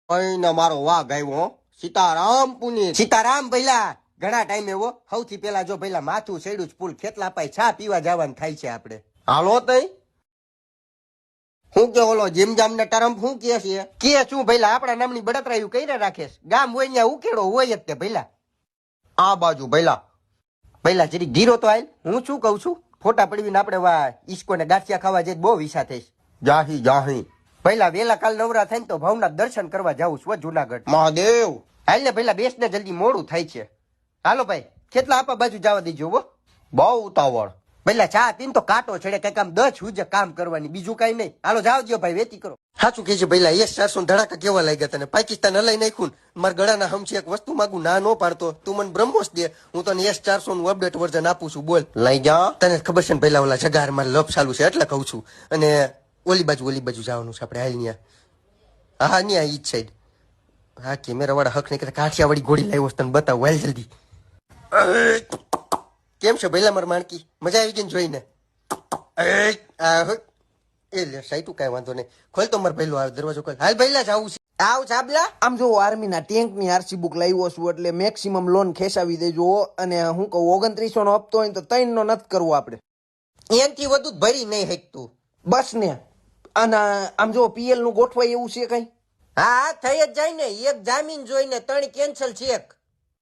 કઈ મારો વાઘ આવ્યો. સીતારામ પુની. સીતારામ ભઈલા. ઘણા ટાઈમ એવો સૌથી પેલા જો ભઈલા માથું સેડું ફૂલ ખેતલા પાઈ ચા પીવા જવાનું થાય છે આપણે. હાલો તઈ હું કે ઓલો જીમ જામ ને ટરમ હું કે છે કે શું ભઈલા આપણા નામની બળતરાયું કઈને રાખે ગામ હોય ત્યાં ઉકેડો હોય જ તે ભઈલા. આ બાજુ ભઈલા ભઈલા જરી ગીરો તો આય. હું શું કઉ છું ફોટા પડવીને આપણે વા ઈસકો ને ગાંઠિયા ખાવા જઈ બહુ વિસા થઈશ. જાહી જાહી પહેલા વેલા કાલ નવરા થાય ને તો ભાવના દર્શન કરવા જાવું છું જુનાગઢ મહાદેવ. હાલ ને પહેલા બેસ ને જલ્દી મોડું થાય છે. હાલો ભાઈ કેટલા આપા બાજુ જવા દેજો હો. બહુ ઉતાવળ. પહેલા ચા પીને તો કાંટો છેડે કઈ કામ 10 હુજે કામ કરવાની બીજું કઈ નહીં. હાલો જાવ દો ભાઈ વેતી કરો. સાચું કે છે પહેલા S400 ધડાકા કેવા લાગ્યા તને. પાકિસ્તાન હલાઈ નાખ્યું મારા ગળાના હમથી એક વસ્તુ માંગુ ના નો પાડતો તું મને બ્રહ્મોસ દે હું તને S400 નું અપડેટ વર્ઝન આપું છું બોલ લઈ જા. તને ખબર છે ને પહેલા ઓલા જગાર મારે લપ ચાલુ છે એટલે કહું છું. અને ઓલી બાજુ જવાનું છે આપણે હાલ ન્યા. હા ન્યા ઈ જ સાઈડ. હા કેમેરા વાળા હક નહીં કરતા કાઠિયાવાડી ઘોડી લાવ્યો તને બતાવું હાલ જલ્દી. કેમ છે ભઈલા માર માણકી મજા આવી ગઈ ને જોઈને. એ લે સાઈટું કઈ વાંધો નહીં ખોલ તો માર ભઈલો આવે દરવાજો ખોલ. હાલ ભઈલા જાવું છે. આવ ચાબલા. આમ જો આર્મી ના ટેન્ક ની આરસી બુક લાવ્યો છું એટલે મેક્સિમમ લોન ખેંચાવી દેજો. અને હું કહું 2900 નો હપ્તો હોય તો 3 નો નથી કરવો આપણે. એનથી વધુ ભરી નહીં હેકતું બસ ને. અને આમ જો પીએલ નું ગોઠવાય એવું છે કઈ. હા થઈ જ જાય ને. એક જામીન જોઈને 3 કેન્સલ ચેક.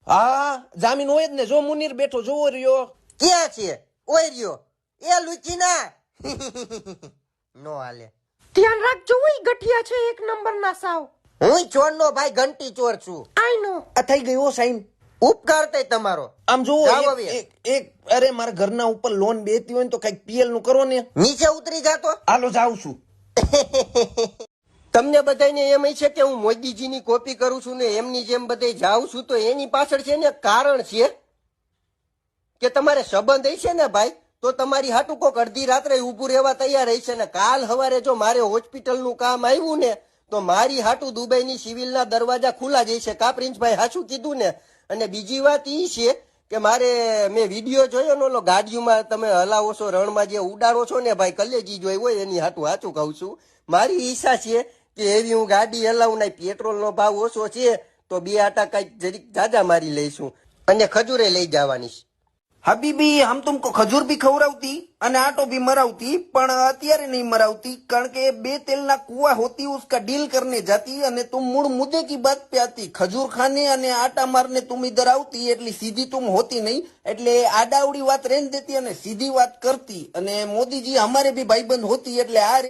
હા જામીન હોય જ ને. જો મુનીર બેઠો જોવો રહ્યો. ક્યાં છે ઓય રહ્યો એ લુચીના. નો હાલે. ધ્યાન રાખજો ઓય ગઠિયા છે એક નંબર ના સાવ. હું ચોર નો ભાઈ ઘંટી ચોર છું. આઈ નો. આ થઈ ગયો સાઈન. ઉપકાર તે તમારો. આમ જો જાઓ હવે. એક અરે મારા ઘરના ઉપર લોન બેતી હોય ને તો કઈક પીએલ નું કરો ને. નીચે ઉતરી જાતો. હાલો જાઉં છું. તમને બધાને એમ છે કે હું મોદીજીની કોપી કરું છું ને એમની જેમ બધે જાઉં છું તો એની પાછળ છે ને કારણ છે કે તમારે સંબંધ છે ને ભાઈ તો તમારી હાટુ કોક અડધી રાત્રે ઊભું રહેવા તૈયાર છે ને કાલ સવારે જો મારે હોસ્પિટલ નું કામ આવ્યું ને તો મારી હાટુ દુબઈની સિવિલના દરવાજા ખુલ્લા જ છે. કા પ્રિન્સભાઈ હાચું કીધું ને. અને બીજી વાત ઈ છે કે મારે મેં વિડીયો જોયો ને ઓલો ગાડીઓમાં તમે હલાવો છો રણમાં જે ઉડાડો છો ને ભાઈ કલેજી જોઈ હોય એની હાટું સાચું કહું છું. મારી ઈચ્છા છે કે એવી હું ગાડી હલાવું ને પેટ્રોલ નો ભાવ ઓછો છે તો 2 આટા કઈક જરીક જાજા મારી લઈશું અને ખજૂરે લઈ જવાની. હબીબી હમ તુમકો ખજૂર ભી ખવડાવતી અને આટો ભી મરાવતી પણ અત્યારે નહીં મરાવતી કારણ કે 2 તેલના કુआ होती उसका डील करने जाती અને तुम मूड मुद्दे की बात पे आती खजूर खाने અને આટા મારને तुम इधर આવતી એટલી સીધી तुम होती नहीं એટલે આડાવડી વાત રેન દેતી અને સીધી વાત કરતી અને મોદીજી हमारे भी भाईबंद होती એટલે આ